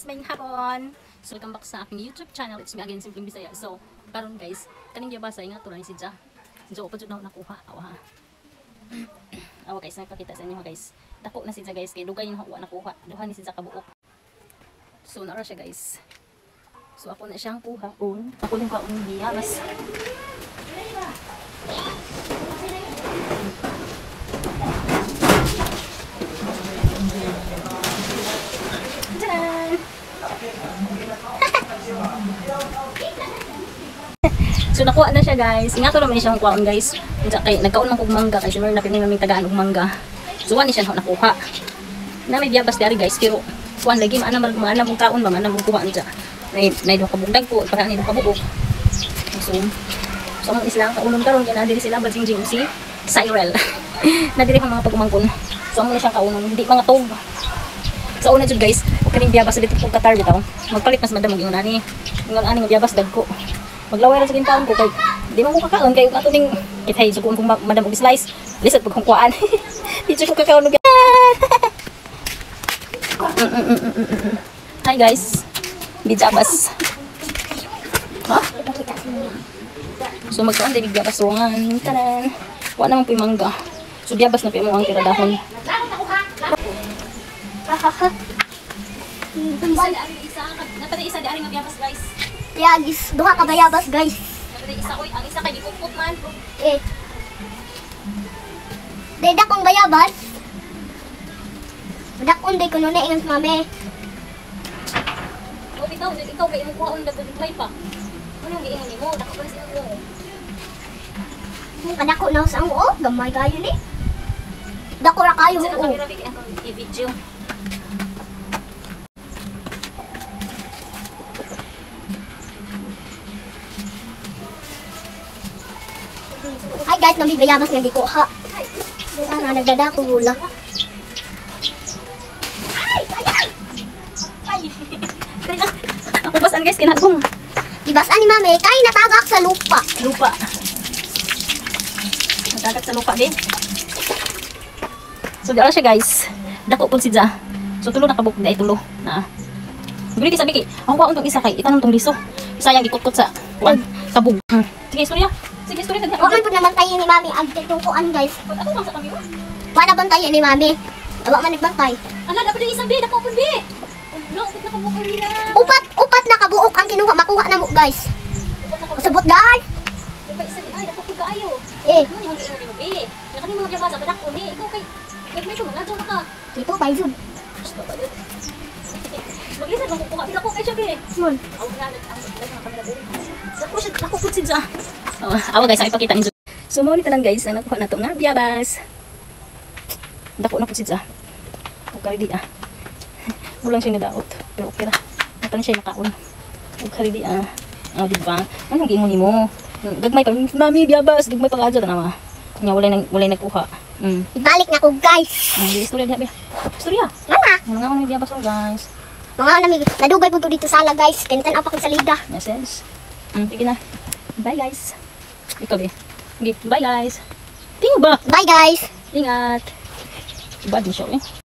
May hapon. So welcome back sa aking YouTube channel. It's me again, Simpleng Bisaya. So karon guys, kaning gibasa nga turay si Ja. Jo pa jud na nakuha. Awa. Awa guys, nagpakita sa inyo guys. Dako na si Ja guys, kay dugay yung wa nakuha. Duha ni si Ja kabuok. So naara siya guys. So ako na siyang kuha. Ako lang kaon niya mas. So nakuha na siya guys. Ingato naman siyang kuhaan guys. Kay nagkaon man kog mangga kay summer na kini naming tagaan og mangga. So wani siya nakuha. Na may biyabas dari guys pero kuan lagi maana man mong kaon ba man mong kuha anja. Nay do kabugdag ko para ni do kabuok. So ang islang kaulon karon yan diri sila baljingjing si Cyril. Na diri ang mga pagmangkon. So amo na siyang kaunon hindi mga tog. So una jud guys, kaning biyabas dito pag katar bitaw. Magpalit mas madam og ingon ani. Ingon ani nga biyabas dagko. Maglaway ra sa kintaon ko kay di man ko kakaon kay ato ning kitay sugon kung madam og slice lisod pag kung kuan di ko kakaon og Hi guys, bijabas ha so magkaon din bijabas ruangan tanan wa naman puy mangga so bijabas na puy mo ang tiradahon isa di ari nga bijabas guys. Ya, guys, duha ka bayabas, guys. Isa oy, ang isa kay gipupot man. Deda kong bayabas. Dakon day kuno na ingon mami. O bitaw, ikaw kay imong kuhaon dagdag play pa. Ano giingon nimo? Dako pa sa imo. Kung kadako na sa uo, gamay kayo ni. Dako ra kayo Sa uo. kamera bigyan ko i-video. Hi guys, nami bayabas nga di ko ha. Ana nagdadako gula. Ako basan guys kinagong. Ibasan ni mami kay natagak sa lupa. Lupa. Nagdagat sa lupa din. So dala siya guys. Dako pud si Ja. So tulo na kabuk na tulo na. Gili sabi kay, ako kaon tong isa kay itanong tong liso. Sayang ikot-kot sa kuan kabug. Sige istorya. Sige istorya Wa man pud naman tayo ni mami ag tungkuan guys. Ako man sa kamera. Wala bantayan ni mami. Wa man nagbantay. Ala dapat din isang bi, dako pud bi. No, kita ko mo na. Upat na kabuok ang kinuha makuha na mo guys. Sabot daan. Ay, dako pud kaayo. Ano yung hindi mo bi? Nakani mga jabasa badak ko ni. Ikaw kay may ko mga jud ka. Dito tayo jud. Maglisan mo kuha dako kay siya bi. Mon. Aw na ang kamera diri. Dako pud si Ja. Awa guys, ay pakita ninyo. So mo ni tanan guys, ang nakuha nato nga biyabas. Dako na pud si Ja. Ug di Mulang siya nadaot. Pero okay ra. Natan siya makaon. Ug di di ba? Anong giingon nimo? Gagmay pa mami biyabas, gagmay pa adto na ma. Nya walay nagkuha. Ibalik na ko guys. Ang istorya diha. Istorya. Mama. Mga ni biyabas guys. Mga nami nadugay pud dito sala guys. Kentan apa kong salida. Yes. Sige na. Bye guys. Ikaw be. Okay, bye guys. Tingog ba? Bye guys. Ingat. Bad ni siya eh.